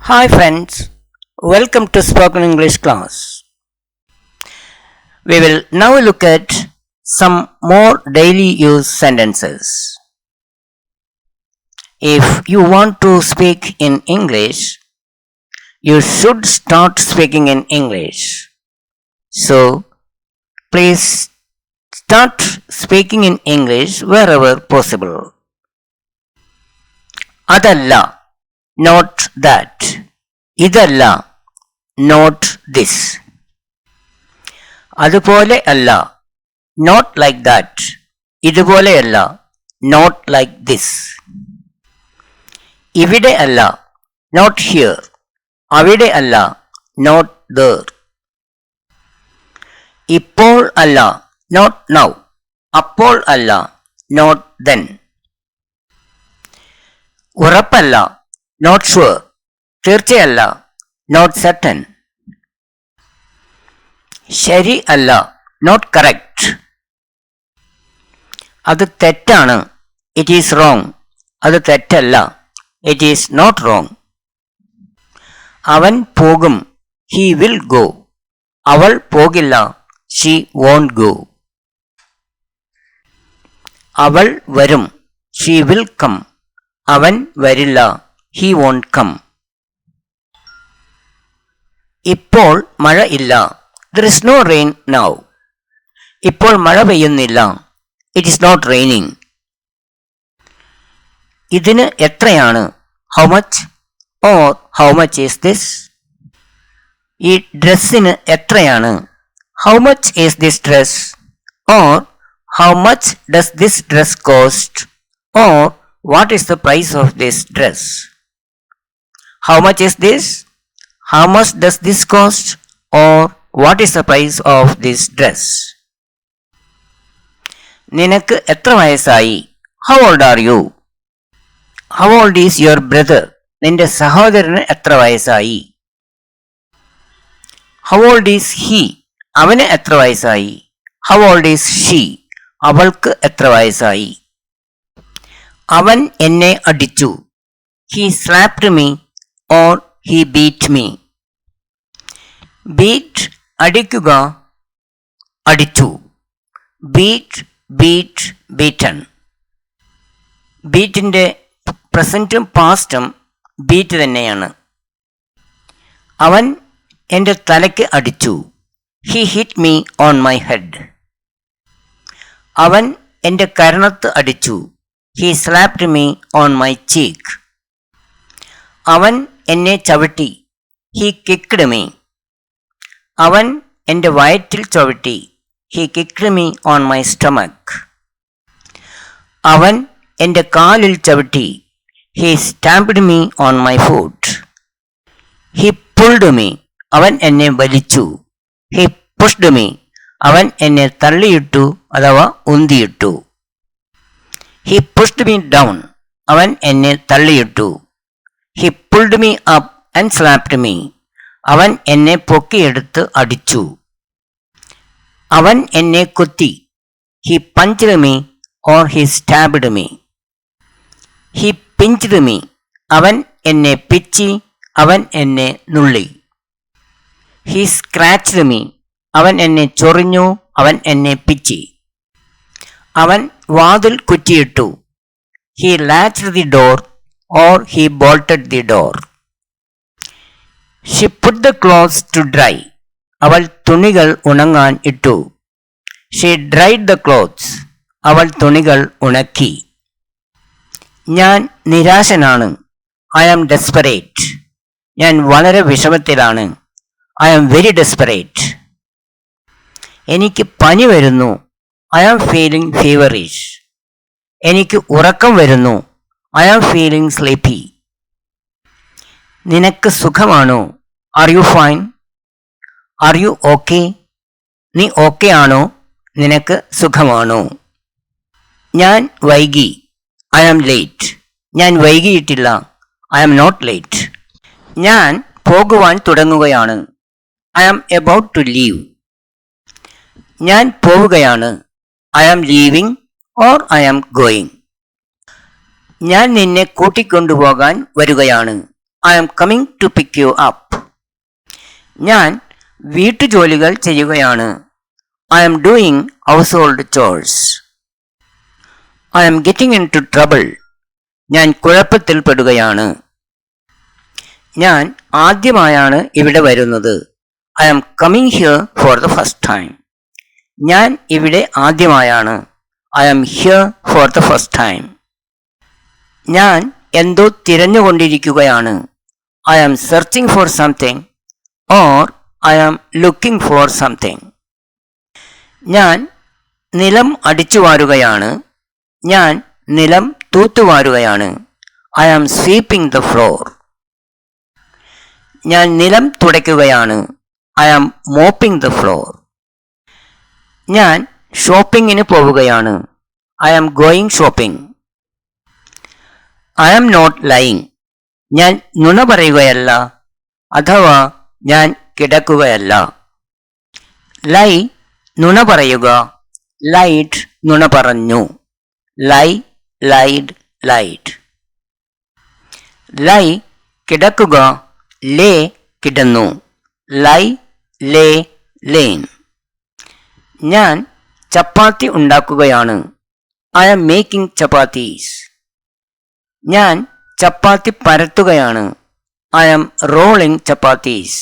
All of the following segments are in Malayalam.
Hi friends, welcome to Spoken English class. We will now look at some more daily use sentences. If you want to speak in English, you should start speaking in English. So, please start speaking in English wherever possible. അതല്ല, not that. ഇതല്ല, not this. അതുപോലെ അല്ല, not like that. ഇതുപോലെയല്ല, not like this. ഇവിടെ അല്ല, not here. അവിടെ അല്ല, not there. ഇപ്പോൾ അല്ല, not now. അപ്പോൾ അല്ല, not then. ഉറപ്പല്ല, not sure. തീർച്ചയല്ല, not certain. ശരി അല്ല, not correct. അത് തെറ്റാണ്, it is wrong. അത് തെറ്റല്ല, it is not wrong. അവൻ പോകും, he will go. അവൾ പോകില്ല, she won't go. അവൾ വരും, she will come. അവൻ വരില്ല, he won't come. ഇപ്പോൾ മഴ ഇല്ല, there is no rain now. ഇപ്പോൾ മഴ പെയ്യുന്നില്ല, it is not raining. ഇതിന് എത്രയാണ്, how much or how much is this? ഈ ഡ്രസ്സിന് എത്രയാണ്, how much is this dress? or how much does this dress cost? or what is the price of this dress? How much is this? How much does this cost? or what is the price of this dress? നിനക്ക് എത്ര വയസ്സായി, how old are you? How old is your brother? നിന്റെ സഹോദരന് എത്ര വയസ്സായി? How old is he? അവന് എത്ര വയസ്സായി? How old is she? അവൾക്ക് എത്ര വയസ്സായി? അവൻ എന്നെ അടിച്ചു, he slapped me or he beat me. beat അടിക്കുക, അടിച്ചു. beat, beat, beaten. ബീറ്റിൻ്റെ പ്രസൻറ്റും പാസ്റ്റും ബീറ്റ് തന്നെയാണ്. അവൻ എൻ്റെ തലയ്ക്ക് അടിച്ചു, he hit me on my head. അവൻ എൻ്റെ കരണത്ത് അടിച്ചു, he slapped me on my cheek. അവൻ എന്നെ ചവിട്ടി, he kicked me. അവൻ എൻ്റെ വയറ്റിൽ ചവിട്ടി, he kicked me on my stomach. അവൻ എൻ്റെ കാലിൽ ചവിട്ടി, he stamped me on my foot. he pulled me. അവൻ എന്നെ വലിച്ചു, he pushed me. അവൻ എന്നെ തള്ളിയിട്ടു അഥവാ ഉന്തിയിട്ടു. he pushed me down. അവൻ എന്നെ തള്ളിയിട്ടു. he pulled me up and slapped me. അവൻ എന്നെ പൊക്കിയെടുത്ത് അടിച്ചു. അവൻ എന്നെ കുത്തി, he punched me or he stabbed me. he pinched me. അവൻ എന്നെ പിച്ചി, അവൻ എന്നെ നുള്ളി. he scratched me. അവൻ എന്നെ ചൊറിഞ്ഞു, അവൻ എന്നെ പിച്ചി. അവൻ വാതിൽ കുറ്റിയിട്ടു, he latched the door or he bolted the door. she put the clothes to dry. അവൾ തുണികൾ ഉണങ്ങാൻ ഇട്ടു. she dried the clothes. അവൾ തുണികൾ ഉണക്കി. ഞാൻ നിരാശനാണ്, I am desperate. ഞാൻ വളരെ വിഷമത്തിലാണ്, I am very desperate. എനിക്ക് പനി വരുന്നു, I am feeling feverish. എനിക്ക് ഉറക്കം വരുന്നു, I am feeling sleepy. നിനക്ക് സുഖമാണോ, are you fine? are you okay? നീ ഓക്കെ ആണോ, നിനക്ക് സുഖമാണോ? ഞാൻ വൈകി, I am late. ഞാൻ വൈകിയിട്ടില്ല, I am not late. ഞാൻ പോകുവാൻ തുടങ്ങുകയാണ്, I am about to leave. ഞാൻ പോവുകയാണ്, I am leaving or I am going. ഞാൻ നിന്നെ കൂട്ടിക്കൊണ്ടുപോകാൻ വരികയാണ്, I am coming to pick you up. ഞാൻ വീട്ടുജോലികൾ ചെയ്യുകയാണ്. I am doing household chores. I am getting into trouble. ഞാൻ കുഴപ്പത്തിൽ പെടുകയാണ്. ഞാൻ ആദ്യമായാണ് ഇവിടെ വരുന്നത്. I am coming here for the first time. ഞാൻ ഇവിടെ ആദ്യമായാണ്. I am here for the first time. ഞാൻ എന്തോ തിരഞ്ഞുകൊണ്ടിരിക്കുകയാണ്. I am searching for something or I am looking for something. ഞാൻ നിലം അടിച്ചുവാരുകയാണ്. ഞാൻ നിലം തൂത്തുവാരുകയാണ്. I am sweeping the floor. ഞാൻ നിലം തുടയ്ക്കുകയാണ്. I am mopping the floor. ഞാൻ ഷോപ്പിങ്ങിന് പോവുകയാണ്. I am going shopping. I am not lying. ഞാൻ നുണ പറയുകയല്ല അഥവാ ഞാൻ കിടക്കുകയല്ല. ലൈ നുണ പറയുക, ലൈഡ് നുണ പറഞ്ഞു. ലൈ, ലൈഡ്, ലൈഡ്. ലൈ കിടക്കുക, ലേ കിടന്നു. ലൈ, ലേ, ലേൻ. ഞാൻ ചപ്പാത്തി ഉണ്ടാക്കുകയാണ്. I am making chapatis. ഞാൻ ചപ്പാത്തി പരത്തുകയാണ്. I am rolling chapatis.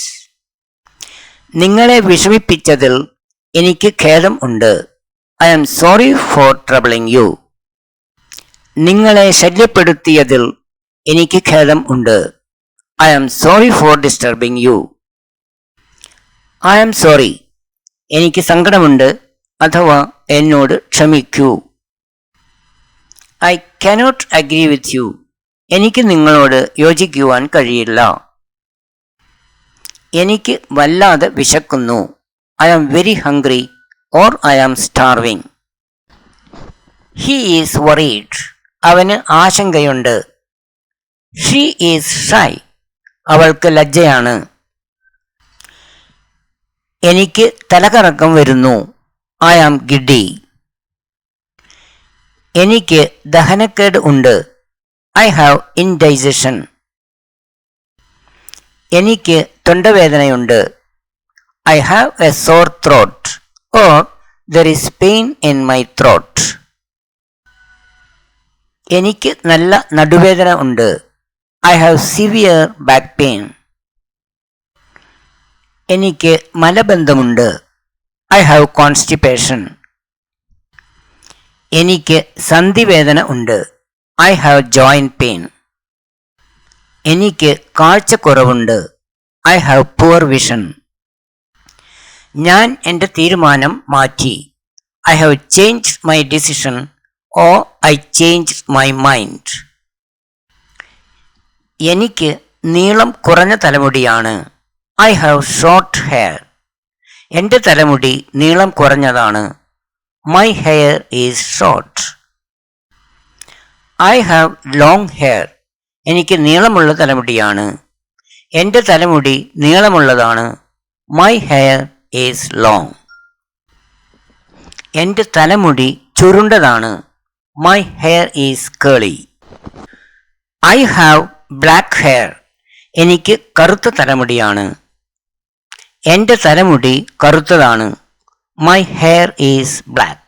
നിങ്ങളെ വിഷമിപ്പിച്ചതിൽ എനിക്ക് ഖേദം ഉണ്ട്. I am sorry for troubling you. നിങ്ങളെ ശല്യപ്പെടുത്തിയതിൽ എനിക്ക് ഖേദം ഉണ്ട്. I am sorry for disturbing you. I am sorry. എനിക്ക് സങ്കടമുണ്ട് അഥവാ എന്നോട് ക്ഷമിക്കൂ. I cannot agree with you. എനിക്ക് നിങ്ങളോട് യോജിക്കുവാൻ കഴിയില്ല. എനിക്ക് വല്ലാതെ വിശക്കുന്നു. I am very hungry or I am starving. He is worried. അവന് ആശങ്കയുണ്ട്. She is shy. അവൾക്ക് ലജ്ജയാണ്. എനിക്ക് തലകറക്കം വരുന്നു. I am giddy. എനിക്ക് ദഹനക്കേട് ഉണ്ട്. I have indigestion. എനിക്ക് തൊണ്ടവേദനയുണ്ട്. I have a sore throat or there is pain in my throat. എനിക്ക് നല്ല നടുവേദന ഉണ്ട്. I have severe back pain. എനിക്ക് മലബന്ധമുണ്ട്. I have constipation. എനിക്ക് സന്ധിവേദന ഉണ്ട്. I have joint pain. എനിക്ക് കാഴ്ചക്കുറവുണ്ട്. I have poor vision. ഞാൻ എൻ്റെ തീരുമാനം മാറ്റി. I have changed my decision or I changed my mind. എനിക്ക് നീളം കുറഞ്ഞ തലമുടിയാണ്. I have short hair. എൻ്റെ തലമുടി നീളം കുറഞ്ഞതാണ്. My hair is short. I have long hair. എനിക്ക് നീളമുള്ള തലമുടിയാണ്. എൻ്റെ തലമുടി നീളമുള്ളതാണ്. My hair is long. എൻ്റെ തലമുടി ചുരുണ്ടതാണ്. My hair is curly. I have black hair. എനിക്ക് കറുത്ത തലമുടിയാണ്. എൻ്റെ തലമുടി കറുത്തതാണ്. My hair is black.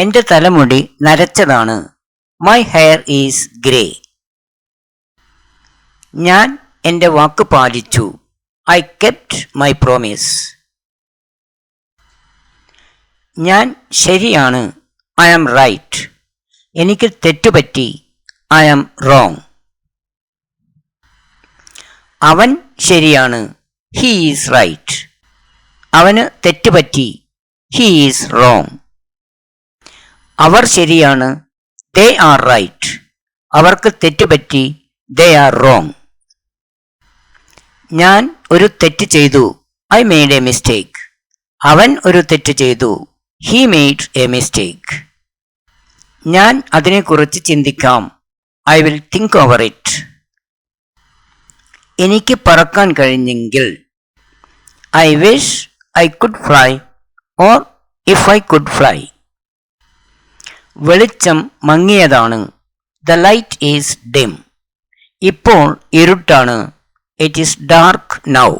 എൻ്റെ തലമുടി നരച്ചതാണ്. My hair is grey. ഞാൻ എൻ്റെ വാക്ക് പാലിച്ചു. I kept my promise. ഞാൻ ശരിയാണ്. I am right. എനിക്ക് തെറ്റുപറ്റി. I am wrong. അവൻ ശരിയാണ്. He is right. അവന് തെറ്റുപറ്റി. He is wrong. അവർ ശരിയാണ്. They are right. അവർക്ക് തെറ്റുപറ്റി. They are wrong. ഞാൻ ഒരു തെറ്റ് ചെയ്തു. I made a mistake. അവൻ ഒരു തെറ്റ് ചെയ്തു. He made a mistake. ഞാൻ അതിനെക്കുറിച്ച് ചിന്തിക്കാം. I will think over it. എനിക്ക് പറക്കാൻ കഴിഞ്ഞെങ്കിൽ. I wish I could fly or if I could fly. വെളിച്ചം മങ്ങിയതാണ്. The light is dim. ഇപ്പോൾ ഇരുട്ടാണ്. It is dark now.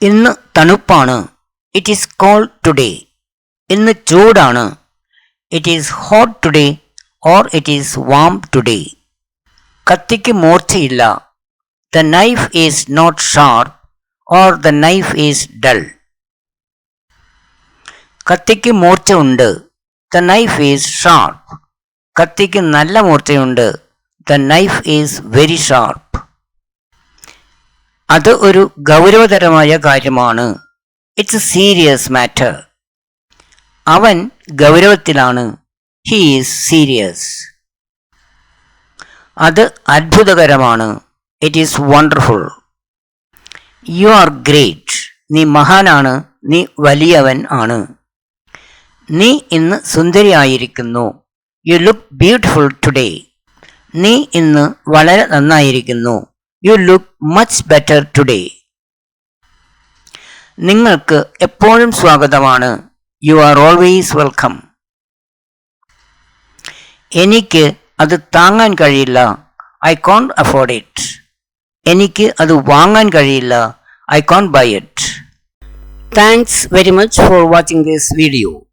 ഇന്ന് തണുപ്പാണ്. It is cold today. ഇന്ന് ചൂടാണ്. It is hot today or it is warm today. കത്തിക്ക് മൂർച്ചയില്ല. The knife is not sharp or the knife is dull. കത്തിക്ക് മൂർച്ച ഉണ്ട്. The knife is sharp. കത്തിക്ക് നല്ല മൂർച്ചയുണ്ട്. The knife is very sharp. അത് ഒരു ഗൗരവതരമായ കാര്യമാണ്. It's a serious matter. അവൻ ഗൗരവത്തിലാണ്. He is serious. അത് അത്ഭുതകരമാണ്. It is wonderful. U are great. നീ മഹാനാണ്. നീ വലിയവൻ ആണ്. നീ ഇന്ന് സുന്ദരിയായിരിക്കുന്നു. You look beautiful today. നീ ഇന്ന് വളരെ നന്നായിരിക്കുന്നു. You look much better today. നിങ്ങൾക്ക് എപ്പോഴും സ്വാഗതമാണ്. You are always welcome. എനിക്ക് അത് താങ്ങാൻ കഴിയില്ല. I can't afford it. എനിക്ക് അത് വാങ്ങാൻ കഴിയില്ല. I can't buy it. Thanks very much for watching this video.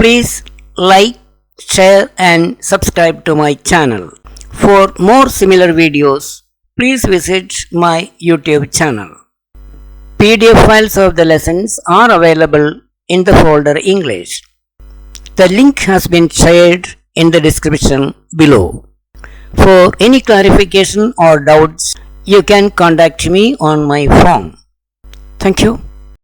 Please like, share and subscribe to my channel. For more similar videos, please visit my YouTube channel. PDF files of the lessons are available in the folder English. The link has been shared in the description below. For any clarification or doubts, you can contact me on my phone. Thank you.